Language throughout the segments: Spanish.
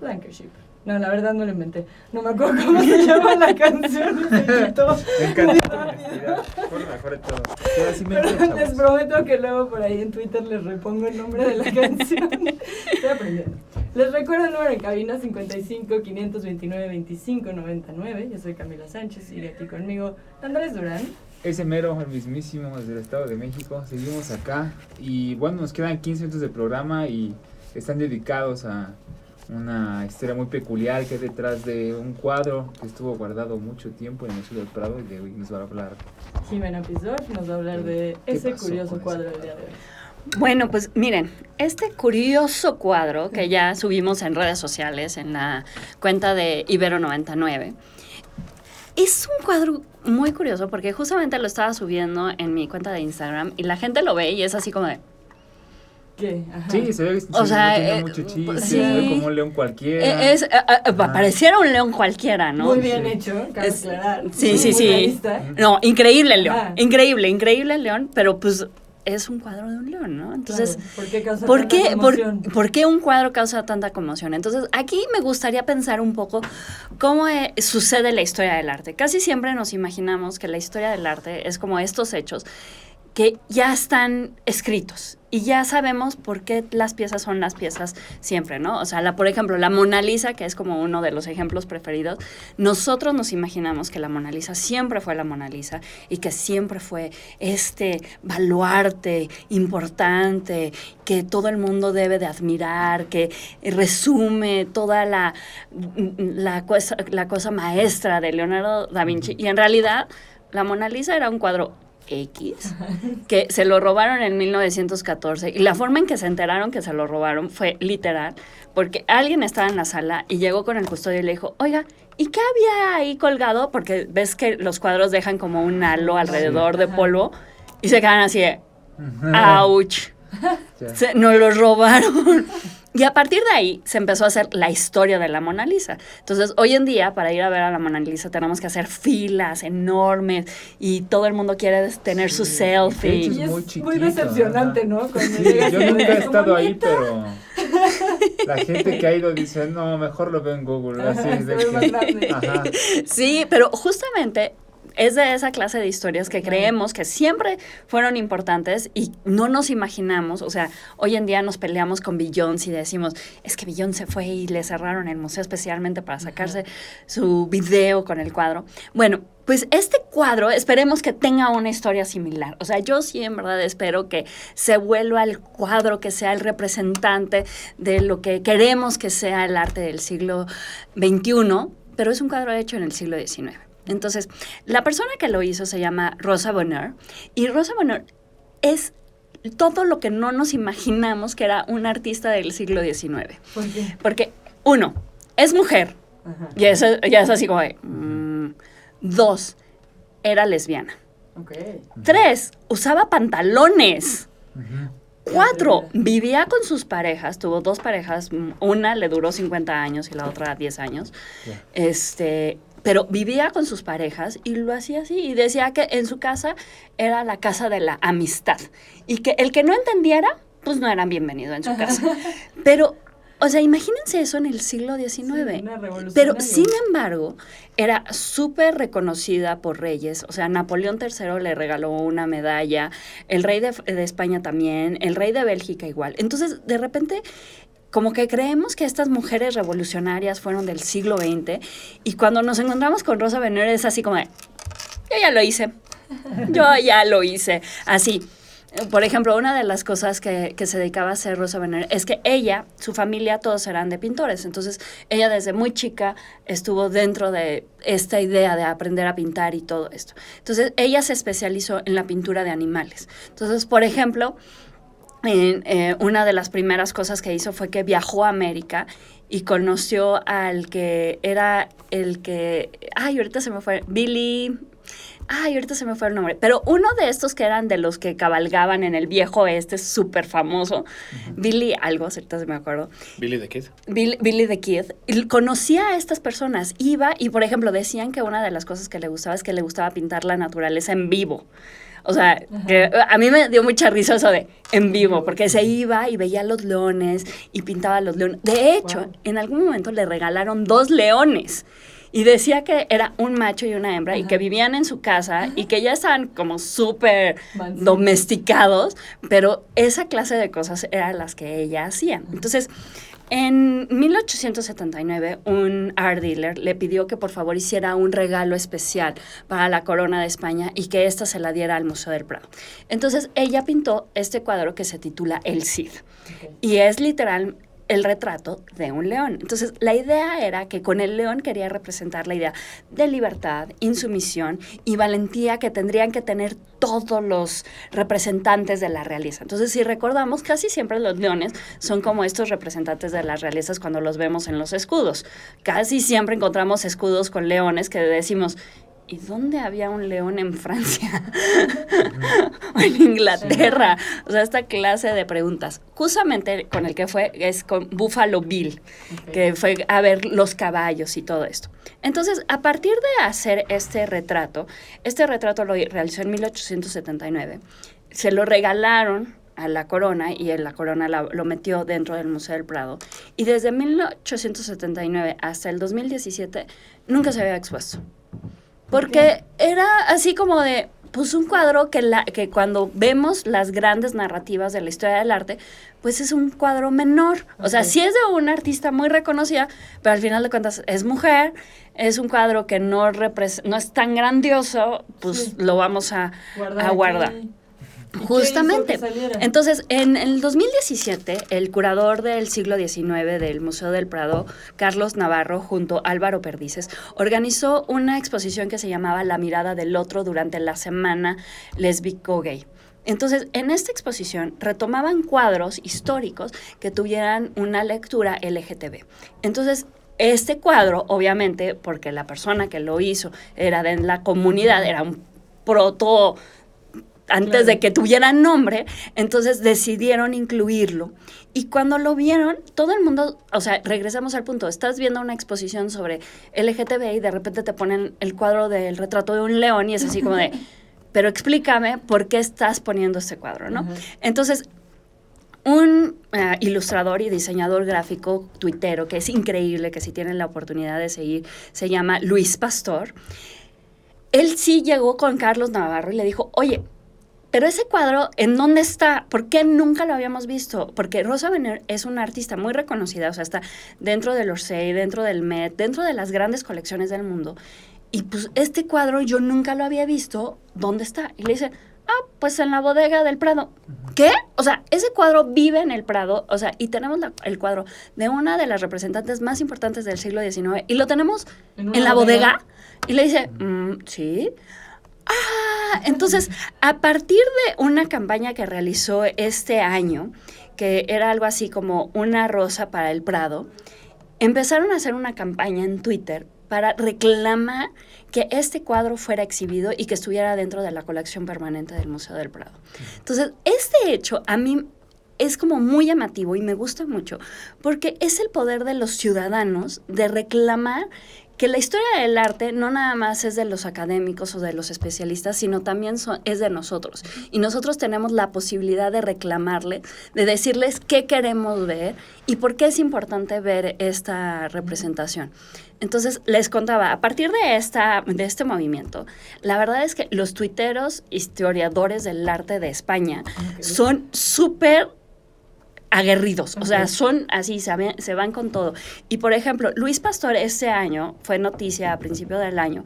Blankership. No, la verdad no lo inventé. No me acuerdo cómo se llama la canción y se quitó. Me encanta tu honestidad. Por mejor de todo. Pero así me Pero chavos. les prometo que luego por ahí en Twitter les repongo el nombre de la canción. Estoy aprendiendo. Les recuerdo el número en cabina 55 529 25 99. Yo soy Camila Sánchez y de aquí conmigo Andrés Durán. Ese mero, el mismísimo, desde el Estado de México. Seguimos acá y bueno, nos quedan 15 minutos de programa y están dedicados a una historia muy peculiar que es detrás de un cuadro que estuvo guardado mucho tiempo en el Museo del Prado y de hoy nos va a hablar. Jimena Pizor nos va a hablar de ese curioso cuadro del día de hoy. Bueno, pues miren, este curioso cuadro que ya subimos en redes sociales, en la cuenta de Ibero99, es un cuadro muy curioso porque justamente lo estaba subiendo en mi cuenta de Instagram y la gente lo ve y es así como de... ¿Qué? Ajá. Sí, se ve, O sea, tiene mucho chiste, sí. se ve como un león cualquiera. Pareciera un león cualquiera, ¿no? Muy bien Sí. hecho, cabe aclarar. Sí, Muy sí. realista. No, increíble el león, Ajá. increíble el león, pero pues es un cuadro de un león, ¿no? Entonces, Claro, ¿por qué causa ¿por tanta qué, conmoción? por qué un cuadro causa tanta conmoción? Entonces, aquí me gustaría pensar un poco cómo sucede la historia del arte. Casi siempre nos imaginamos que la historia del arte es como estos hechos que ya están escritos y ya sabemos por qué las piezas son las piezas siempre, ¿no? O sea, por ejemplo, la Mona Lisa, que es como uno de los ejemplos preferidos, nosotros nos imaginamos que la Mona Lisa siempre fue la Mona Lisa y que siempre fue este baluarte importante que todo el mundo debe de admirar, que resume toda la cosa maestra de Leonardo da Vinci. Y en realidad, la Mona Lisa era un cuadro X, que se lo robaron en 1914 y la forma en que se enteraron que se lo robaron fue literal, porque alguien estaba en la sala y llegó con el custodio y le dijo, oiga, ¿y qué había ahí colgado? Porque ves que los cuadros dejan como un halo alrededor de polvo y se quedan así de, ¡ouch! Nos los robaron. Y a partir de ahí se empezó a hacer la historia de la Mona Lisa. Entonces, hoy en día, para ir a ver a la Mona Lisa, tenemos que hacer filas enormes y todo el mundo quiere tener su selfie. De hecho, Y es muy muy chiquito, decepcionante, ajá. ¿no? Cuando Sí, llegas yo y nunca he ves como, estado ahí, "Neta". pero la gente que ha ido dice, no, mejor lo veo en Google. Así Ajá, es de se ve más que, grande. ajá. Sí, pero justamente es de esa clase de historias que creemos que siempre fueron importantes y no nos imaginamos, o sea, hoy en día nos peleamos con Beyoncé y decimos, es que Beyoncé fue y le cerraron el museo especialmente para sacarse su video con el cuadro. Bueno, pues este cuadro esperemos que tenga una historia similar. O sea, yo sí en verdad espero que se vuelva el cuadro, que sea el representante de lo que queremos que sea el arte del siglo XXI, pero es un cuadro hecho en el siglo XIX. Entonces, la persona que lo hizo se llama Rosa Bonheur y Rosa Bonheur es todo lo que no nos imaginamos que era un artista del siglo XIX. ¿Por qué? Porque, uno, es mujer, Ajá. ya es así como de... Dos, era lesbiana. Ok. 3, usaba pantalones. Ujú. 4, vivía con sus parejas, tuvo 2 parejas, una le duró 50 años y la otra 10 años. Ya. Pero vivía con sus parejas y lo hacía así y decía que en su casa era la casa de la amistad y que el que no entendiera, pues no eran bienvenido en su casa. Pero, o sea, imagínense eso en el siglo XIX. Sí, una revolucionaria. Pero, sin embargo, era súper reconocida por reyes. O sea, Napoleón III le regaló una medalla, el rey de España también, el rey de Bélgica igual. Entonces, de repente, como que creemos que estas mujeres revolucionarias fueron del siglo XX y cuando nos encontramos con Rosa Bonheur es así como de, yo ya lo hice, así. Por ejemplo, una de las cosas que se dedicaba a hacer Rosa Bonheur es que ella, su familia, todos eran de pintores. Entonces, ella desde muy chica estuvo dentro de esta idea de aprender a pintar y todo esto. Entonces, ella se especializó en la pintura de animales. Entonces, por ejemplo, una de las primeras cosas que hizo fue que viajó a América y conoció al que era el que... ahorita se me fue el nombre. Pero uno de estos que eran de los que cabalgaban en el viejo oeste, súper famoso, Billy algo, ahorita se me acuerdo. Billy the Kid. Billy the Kid. Y conocía a estas personas, iba y, por ejemplo, decían que una de las cosas que le gustaba es que le gustaba pintar la naturaleza en vivo. O sea, que a mí me dio mucha risa eso de en vivo, porque se iba y veía los leones y pintaba los leones. De hecho, en algún momento le regalaron 2 leones. Y decía que era un macho y una hembra y que vivían en su casa y que ya estaban como súper domesticados, pero esa clase de cosas eran las que ella hacía. Entonces, en 1879, un art dealer le pidió que por favor hiciera un regalo especial para la corona de España y que ésta se la diera al Museo del Prado. Entonces, ella pintó este cuadro que se titula El Cid. Y es literal el retrato de un león. Entonces, la idea era que con el león quería representar la idea de libertad, insumisión y valentía que tendrían que tener todos los representantes de la realeza. Entonces, si recordamos, casi siempre los leones son como estos representantes de las realezas cuando los vemos en los escudos. Casi siempre encontramos escudos con leones que decimos, ¿y dónde había un león en Francia? O en Inglaterra. O sea, esta clase de preguntas. Justamente con el que fue es con Buffalo Bill, que fue a ver los caballos y todo esto. Entonces, a partir de hacer este retrato lo realizó en 1879, se lo regalaron a la corona y la corona lo metió dentro del Museo del Prado. Y desde 1879 hasta el 2017 nunca se había expuesto. Porque era así como de, pues un cuadro que cuando vemos las grandes narrativas de la historia del arte, pues es un cuadro menor. O sea, sí es de una artista muy reconocida, pero al final de cuentas es mujer, es un cuadro que no es tan grandioso, pues lo vamos a guardar. Justamente. Entonces, en el 2017, el curador del siglo XIX del Museo del Prado, Carlos Navarro, junto a Álvaro Perdices, organizó una exposición que se llamaba La mirada del otro durante la semana lésbico-gay. Entonces, en esta exposición retomaban cuadros históricos que tuvieran una lectura LGTB. Entonces, este cuadro, obviamente, porque la persona que lo hizo era de la comunidad, era un proto antes de que tuviera nombre, entonces decidieron incluirlo. Y cuando lo vieron, todo el mundo, o sea, regresamos al punto, estás viendo una exposición sobre LGTB y de repente te ponen el cuadro del retrato de un león y es así como de, pero explícame por qué estás poniendo este cuadro, ¿no? Entonces, un ilustrador y diseñador gráfico tuitero, que es increíble, que si tienen la oportunidad de seguir, se llama Luis Pastor. Él sí llegó con Carlos Navarro y le dijo, oye, pero ese cuadro, ¿en dónde está? ¿Por qué nunca lo habíamos visto? Porque Rosa Bonheur es una artista muy reconocida, o sea, está dentro del Orsay, dentro del Met, dentro de las grandes colecciones del mundo. Y pues este cuadro yo nunca lo había visto, ¿dónde está? Y le dice, pues en la bodega del Prado. ¿Qué? O sea, ese cuadro vive en el Prado, o sea, y tenemos el cuadro de una de las representantes más importantes del siglo XIX, y lo tenemos en la bodega. Y le dice, sí. Entonces, a partir de una campaña que realizó este año, que era algo así como una rosa para el Prado, empezaron a hacer una campaña en Twitter para reclamar que este cuadro fuera exhibido y que estuviera dentro de la colección permanente del Museo del Prado. Entonces, este hecho a mí es como muy llamativo y me gusta mucho porque es el poder de los ciudadanos de reclamar que la historia del arte no nada más es de los académicos o de los especialistas, sino también es de nosotros. Y nosotros tenemos la posibilidad de reclamarle, de decirles qué queremos ver y por qué es importante ver esta representación. Entonces, les contaba, a partir de este movimiento, la verdad es que los tuiteros historiadores del arte de España son súper aguerridos, o sea, son así, se van con todo. Y, por ejemplo, Luis Pastor este año, fue noticia a principio del año,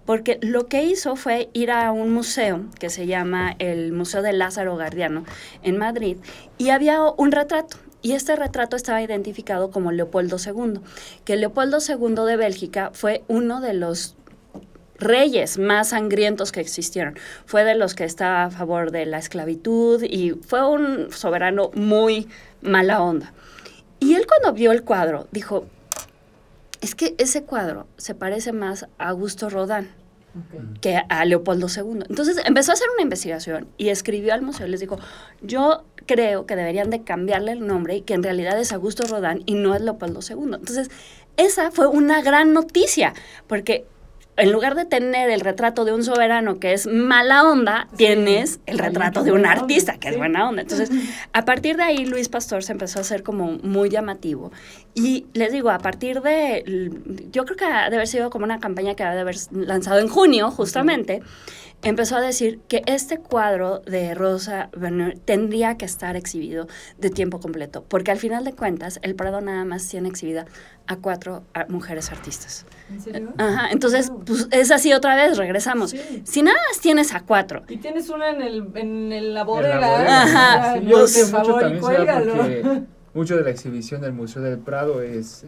porque lo que hizo fue ir a un museo que se llama el Museo de Lázaro Gardiano en Madrid, y había un retrato. Y este retrato estaba identificado como Leopoldo II, que Leopoldo II de Bélgica fue uno de los reyes más sangrientos que existieron. Fue de los que estaba a favor de la esclavitud y fue un soberano muy mala onda. Y él cuando vio el cuadro dijo, es que ese cuadro se parece más a Augusto Rodin que a Leopoldo II. Entonces empezó a hacer una investigación y escribió al museo y les dijo, yo creo que deberían de cambiarle el nombre y que en realidad es Augusto Rodin y no es Leopoldo II. Entonces esa fue una gran noticia porque en lugar de tener el retrato de un soberano que es mala onda, Sí. tienes el retrato de un buena artista onda, que es sí. buena onda. Entonces, a partir de ahí, Luis Pastor se empezó a hacer como muy llamativo. Y les digo, a partir de, yo creo que ha de haber sido como una campaña que ha de haber lanzado en junio, justamente, empezó a decir que este cuadro de Rosa Bonheur tendría que estar exhibido de tiempo completo, porque al final de cuentas, el Prado nada más tiene exhibida a 4 mujeres artistas. ¿En serio? Ajá, entonces, Wow. pues es así otra vez, regresamos. Sí. Si nada más tienes a 4, Y tienes una en la En bodega. la bodega, Ajá. ¿no? Sí, Ya, yo creo por que mucho favor, y también se da cuélgalo. porque mucho de la exhibición del Museo del Prado es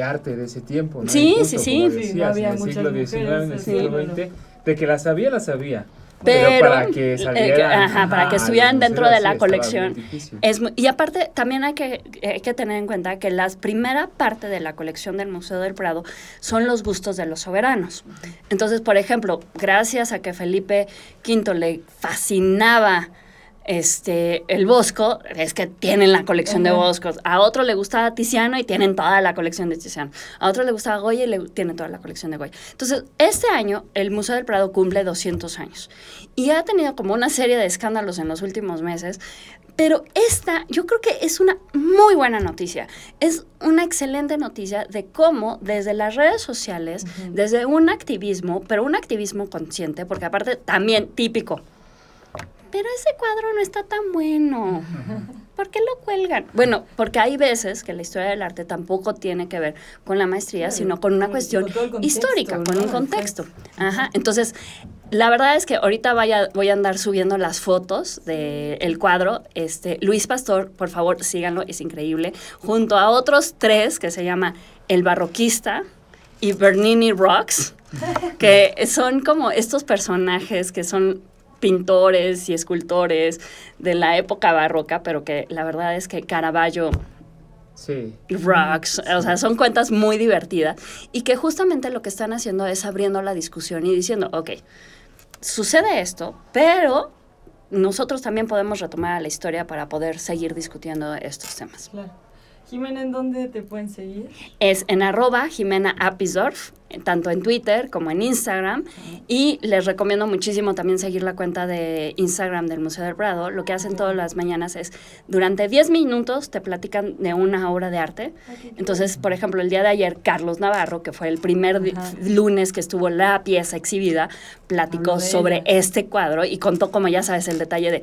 arte de ese tiempo, ¿no? Sí, Y sí, justo, sí. como Sí, no decías, había en el muchas siglo XIX, en el mujeres, siglo sí. XX, de que la sabía. pero para que salieran, para que a estuvieran los dentro de museos, la sí, estaba colección. bien difícil. Y aparte, también hay que tener en cuenta que la primera parte de la colección del Museo del Prado son los bustos de los soberanos. Entonces, por ejemplo, gracias a que Felipe V le fascinaba el Bosco, es que tienen la colección de Ajá. Boscos. A otro le gustaba Tiziano y tienen toda la colección de Tiziano. A otro le gustaba Goya y tienen toda la colección de Goya. Entonces, este año el Museo del Prado cumple 200 años y ha tenido como una serie de escándalos en los últimos meses, pero esta yo creo que es una muy buena noticia. Es una excelente noticia de cómo desde las redes sociales, desde un activismo, pero un activismo consciente, porque aparte también típico, pero ese cuadro no está tan bueno. ¿Por qué lo cuelgan? Bueno, porque hay veces que la historia del arte tampoco tiene que ver con la maestría, Claro, sino con una con cuestión todo el contexto, histórica, con ¿no? un contexto. Ajá. Entonces, la verdad es que ahorita voy a andar subiendo las fotos del cuadro. Luis Pastor, por favor, síganlo, es increíble. Junto a otros 3 que se llama El Barroquista y Bernini Rocks, que son como estos personajes que son pintores y escultores de la época barroca, pero que la verdad es que Caravaggio Sí. rocks, o sea, son cuentas muy divertidas y que justamente lo que están haciendo es abriendo la discusión y diciendo, ok, sucede esto, pero nosotros también podemos retomar a la historia para poder seguir discutiendo estos temas. Claro. Jimena, ¿en dónde te pueden seguir? Es en @JimenaApisdorf, tanto en Twitter como en Instagram. Y les recomiendo muchísimo también seguir la cuenta de Instagram del Museo del Prado. Lo que hacen todas las mañanas es, durante 10 minutos te platican de una obra de arte. Entonces, por ejemplo, el día de ayer, Carlos Navarro, que fue el primer lunes que estuvo la pieza exhibida, platicó Habló de sobre ella. este cuadro y contó, como ya sabes, el detalle de,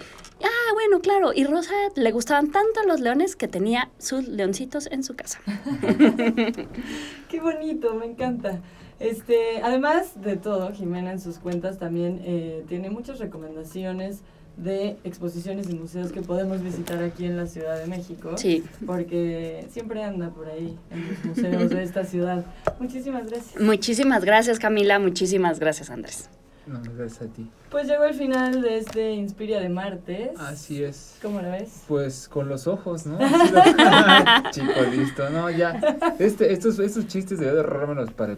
bueno, claro, y Rosa le gustaban tanto los leones que tenía sus leoncitos en su casa. Qué bonito, me encanta. Además de todo, Jimena en sus cuentas también tiene muchas recomendaciones de exposiciones y museos que podemos visitar aquí en la Ciudad de México. Sí. Porque siempre anda por ahí en los museos de esta ciudad. Muchísimas gracias. Muchísimas gracias, Camila. Muchísimas gracias, Andrés. No, gracias a ti. Pues llegó el final de este Inspiria de martes. Así es. ¿Cómo lo ves? Pues con los ojos, ¿no? Chico, listo, no, ya. Estos chistes debí de ahorrármelos para el